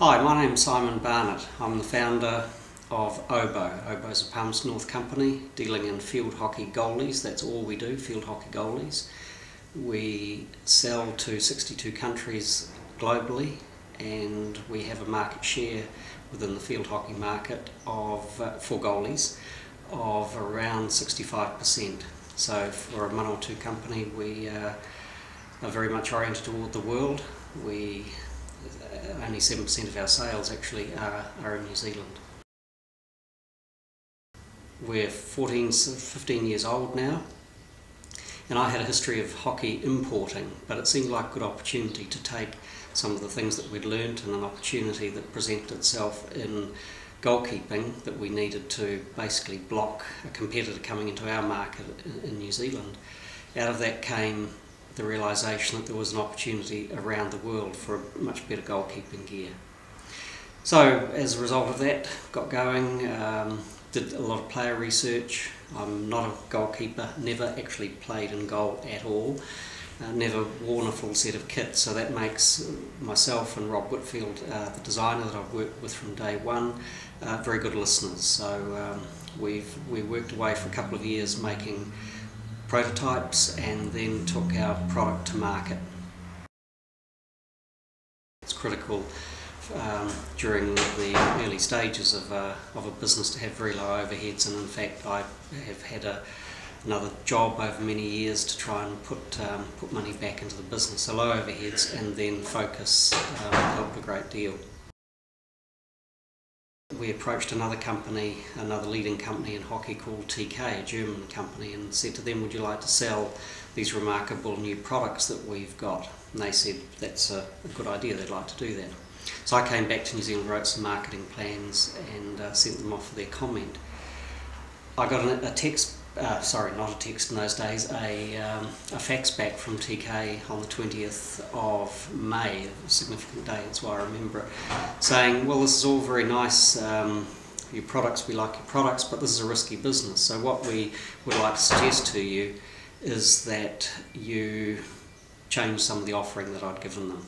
Hi, my name's Simon Barnett. I'm the founder of OBO. OBO is a Palmerston North company dealing in field hockey goalies. That's all we do, field hockey goalies. We sell to 62 countries globally, and we have a market share within the field hockey market of for goalies of around 65%. So for a Manawatu company, we are very much oriented toward the world. Only 7% of our sales actually are in New Zealand. We're 15 years old now, and I had a history of hockey importing, but it seemed like a good opportunity to take some of the things that we'd learnt and an opportunity that presented itself in goalkeeping that we needed to basically block a competitor coming into our market in New Zealand. Out of that came the realisation that there was an opportunity around the world for a much better goalkeeping gear. So as a result of that, got going, did a lot of player research. I'm not a goalkeeper, never actually played in goal at all, never worn a full set of kit, so that makes myself and Rob Whitfield, the designer that I've worked with from day one, very good listeners. So we worked away for a couple of years making prototypes and then took our product to market. It's critical during the early stages of a business to have very low overheads, and in fact I have had another job over many years to try and put money back into the business. So low overheads and then focus helped a great deal. We approached another company, another leading company in hockey called TK, a German company, and said to them, would you like to sell these remarkable new products that we've got? And they said that's a good idea, they'd like to do that. So I came back to New Zealand, wrote some marketing plans and sent them off for their comment. I got a text, sorry, not a text in those days, a fax back from TK on the 20th of May, a significant day, that's why I remember it, saying, well, this is all very nice, your products, we like your products, but this is a risky business. So what we would like to suggest to you is that you change some of the offering that I'd given them.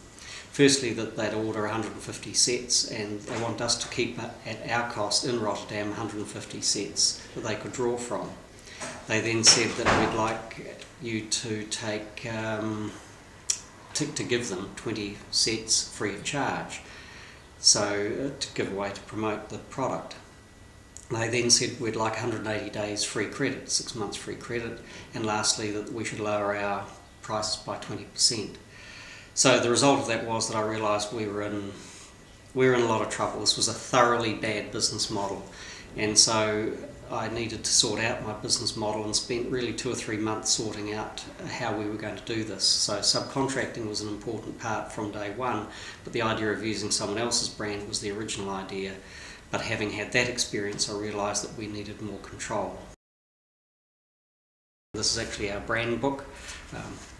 Firstly, that they'd order 150 sets, and they want us to keep at our cost in Rotterdam 150 sets that they could draw from. They then said that we'd like you to take to give them 20 sets free of charge, so to give away to promote the product. They then said we'd like 180 days free credit, 6 months free credit, and lastly that we should lower our prices by 20%. So the result of that was that I realised we were in a lot of trouble. This was a thoroughly bad business model, and so I needed to sort out my business model and spent really 2 or 3 months sorting out how we were going to do this. So subcontracting was an important part from day one, but the idea of using someone else's brand was the original idea. But having had that experience, I realised that we needed more control. This is actually our brand book.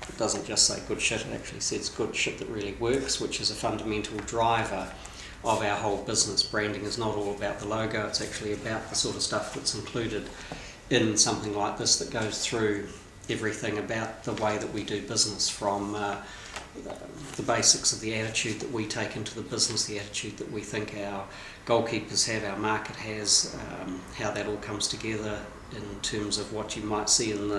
It doesn't just say good shit, it actually says good shit that really works, which is a fundamental driver of our whole business. Branding is not all about the logo, it's actually about the sort of stuff that's included in something like this that goes through everything about the way that we do business, from the basics of the attitude that we take into the business, the attitude that we think our goalkeepers have, our market has, how that all comes together in terms of what you might see in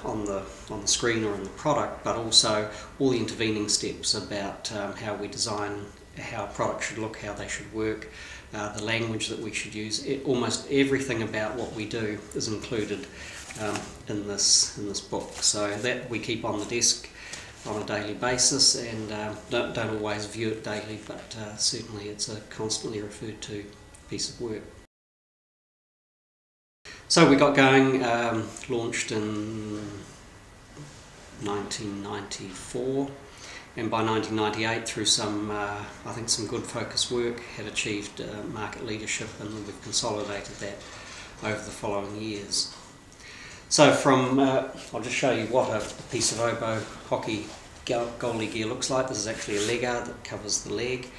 on the screen or in the product, but also all the intervening steps about how we design, how a product should look, how they should work, the language that we should use. Almost everything about what we do is included in this book. So that we keep on the desk on a daily basis, and don't always view it daily, but certainly it's a constantly referred to piece of work. So we got going, launched in 1994, and by 1998, through some, I think some good focus work, had achieved market leadership, and we've consolidated that over the following years. So from, I'll just show you what a piece of OBO hockey goalie gear looks like. This is actually a leg guard that covers the leg,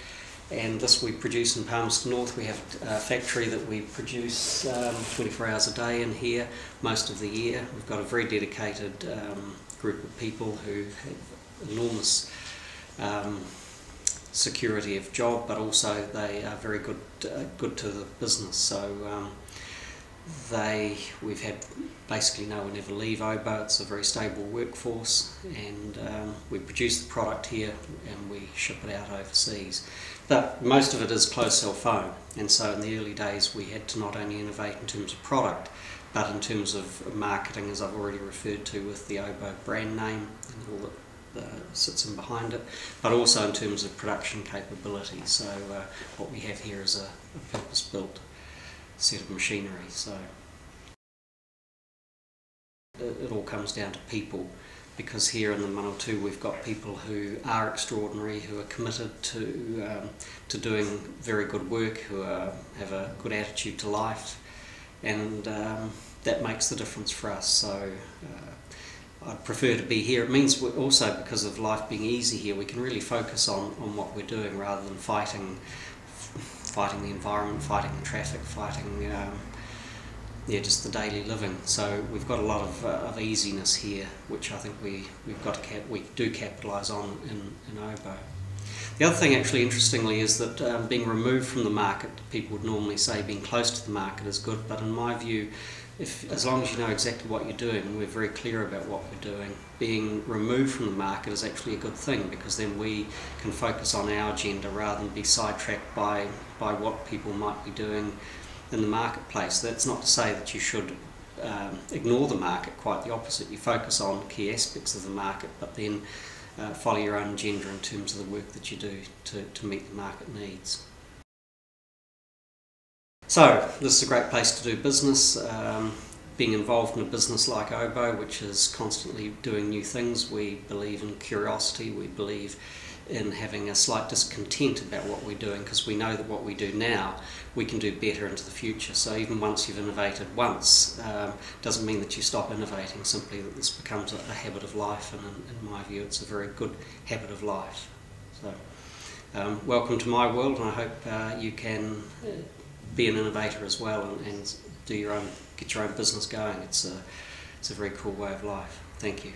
and this we produce in Palmerston North. We have a factory that we produce 24 hours a day in here most of the year. We've got a very dedicated group of people who have enormous security of job, but also they are very good to the business. So we've had basically no one ever leave OBO. It's a very stable workforce, and we produce the product here and we ship it out overseas. But most of it is closed cell phone, and so in the early days we had to not only innovate in terms of product, but in terms of marketing, as I've already referred to, with the OBO brand name and all that sits in behind it, but also in terms of production capability. So what we have here is a purpose-built set of machinery. So it all comes down to people, because here in the Manawatu we've got people who are extraordinary, who are committed to doing very good work, who have a good attitude to life, and that makes the difference for us. So I'd prefer to be here. It means also, because of life being easy here, we can really focus on what we're doing rather than fighting the environment, fighting the traffic, fighting just the daily living. So we've got a lot of easiness here, which I think we do capitalise on in OBO. The other thing, actually, interestingly, is that being removed from the market, people would normally say being close to the market is good, but in my view, as long as you know exactly what you're doing and we're very clear about what we're doing, being removed from the market is actually a good thing, because then we can focus on our agenda rather than be sidetracked by what people might be doing in the marketplace. That's not to say that you should ignore the market, quite the opposite. You focus on key aspects of the market, but then follow your own agenda in terms of the work that you do to meet the market needs. So this is a great place to do business. Being involved in a business like OBO, which is constantly doing new things, we believe in curiosity, we believe in having a slight discontent about what we're doing, because we know that what we do now we can do better into the future. So even once you've innovated once, doesn't mean that you stop innovating, simply that this becomes a habit of life, and in my view it's a very good habit of life. So welcome to my world, and I hope you can be an innovator as well, and get your own business going. It's a very cool way of life. Thank you.